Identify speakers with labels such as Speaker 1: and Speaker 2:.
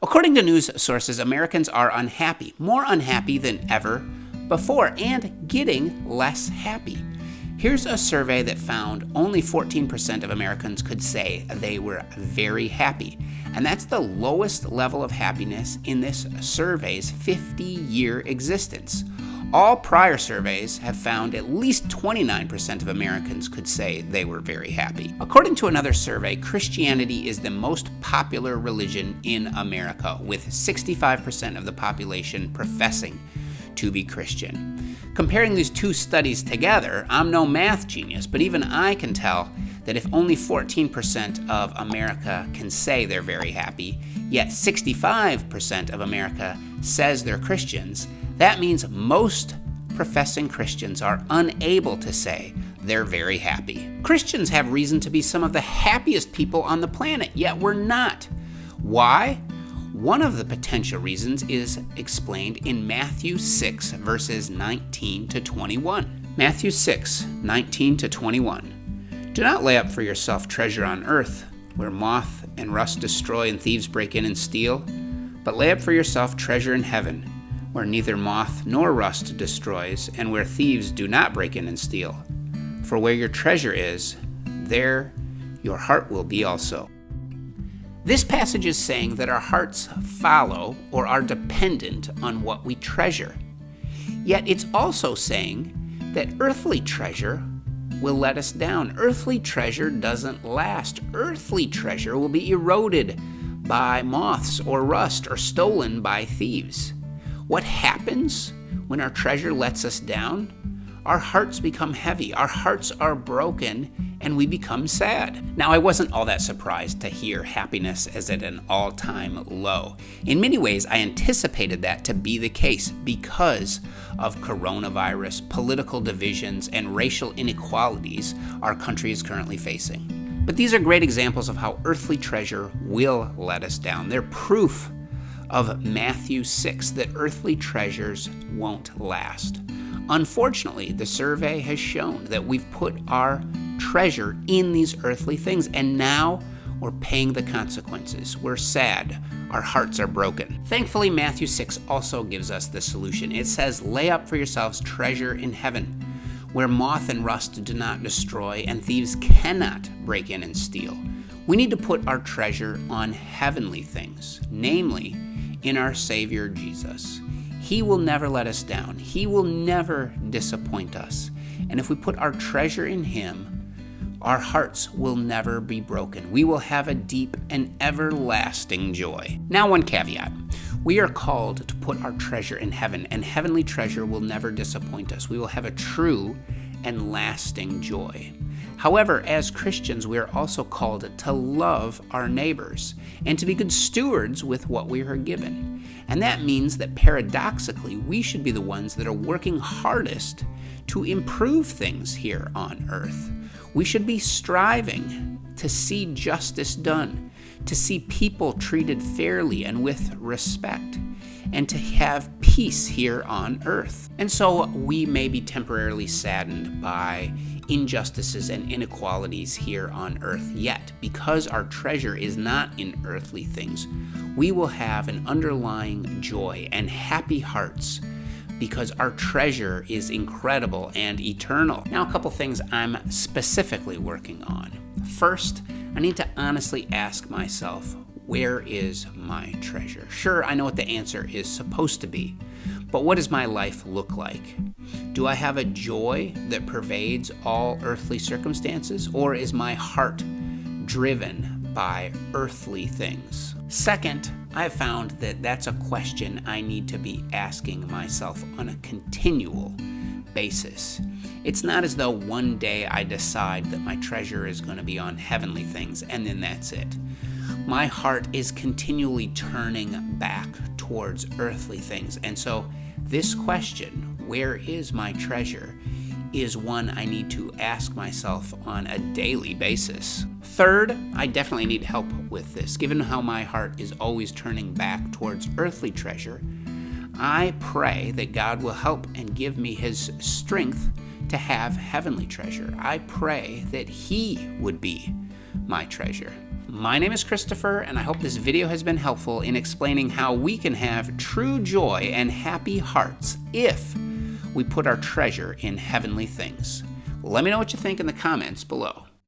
Speaker 1: According to news sources, Americans are unhappy, more unhappy than ever before, and getting less happy. Here's a survey that found only 14% of Americans could say they were very happy. And that's the lowest level of happiness in this survey's 50-year existence. All prior surveys have found at least 29% of Americans could say they were very happy. According to another survey, Christianity is the most popular religion in America, with 65% of the population professing to be Christian. Comparing these two studies together, I'm no math genius, but even I can tell that if only 14% of America can say they're very happy, yet 65% of America says they're Christians, that means most professing Christians are unable to say they're very happy. Christians have reason to be some of the happiest people on the planet, yet we're not. Why? One of the potential reasons is explained in Matthew 6, verses 19 to 21. Matthew 6, 19 to 21. Do not lay up for yourself treasure on earth, where moth and rust destroy and thieves break in and steal, but lay up for yourself treasure in heaven, where neither moth nor rust destroys, and where thieves do not break in and steal. For where your treasure is, there your heart will be also. This passage is saying that our hearts follow or are dependent on what we treasure. Yet it's also saying that earthly treasure will let us down. Earthly treasure doesn't last. Earthly treasure will be eroded by moths or rust or stolen by thieves. What happens when our treasure lets us down? Our hearts become heavy, our hearts are broken, and we become sad. Now, I wasn't all that surprised to hear happiness is at an all-time low. In many ways, I anticipated that to be the case because of coronavirus, political divisions, and racial inequalities our country is currently facing. But these are great examples of how earthly treasure will let us down. They're proof of Matthew 6 that earthly treasures won't last. Unfortunately, the survey has shown that we've put our treasure in these earthly things, and now we're paying the consequences. We're sad. Our hearts are broken. Thankfully, Matthew 6 also gives us the solution. It says, lay up for yourselves treasure in heaven, where moth and rust do not destroy, and thieves cannot break in and steal. We need to put our treasure on heavenly things, namely in our Savior Jesus. He will never let us down. He will never disappoint us. And if we put our treasure in Him, our hearts will never be broken. We will have a deep and everlasting joy. Now, one caveat. We are called to put our treasure in heaven, and heavenly treasure will never disappoint us. We will have a true and lasting joy. However, as Christians, we are also called to love our neighbors and to be good stewards with what we are given. And that means that paradoxically, we should be the ones that are working hardest to improve things here on earth. We should be striving to see justice done, to see people treated fairly and with respect, and to have peace here on earth. And so we may be temporarily saddened by injustices and inequalities here on earth, yet because our treasure is not in earthly things, we will have an underlying joy and happy hearts because our treasure is incredible and eternal. Now, a couple things I'm specifically working on. First, I need to honestly ask myself, where is my treasure? Sure, I know what the answer is supposed to be, but what does my life look like? Do I have a joy that pervades all earthly circumstances, or is my heart driven by earthly things? Second, I've found that that's a question I need to be asking myself on a continual basis. It's not as though one day I decide that my treasure is going to be on heavenly things and then that's it. My heart is continually turning back towards earthly things. And so this question, where is my treasure, is one I need to ask myself on a daily basis. Third, I definitely need help with this. Given how my heart is always turning back towards earthly treasure, I pray that God will help and give me His strength to have heavenly treasure. I pray that He would be my treasure. My name is Christopher, and I hope this video has been helpful in explaining how we can have true joy and happy hearts if we put our treasure in heavenly things. Let me know what you think in the comments below.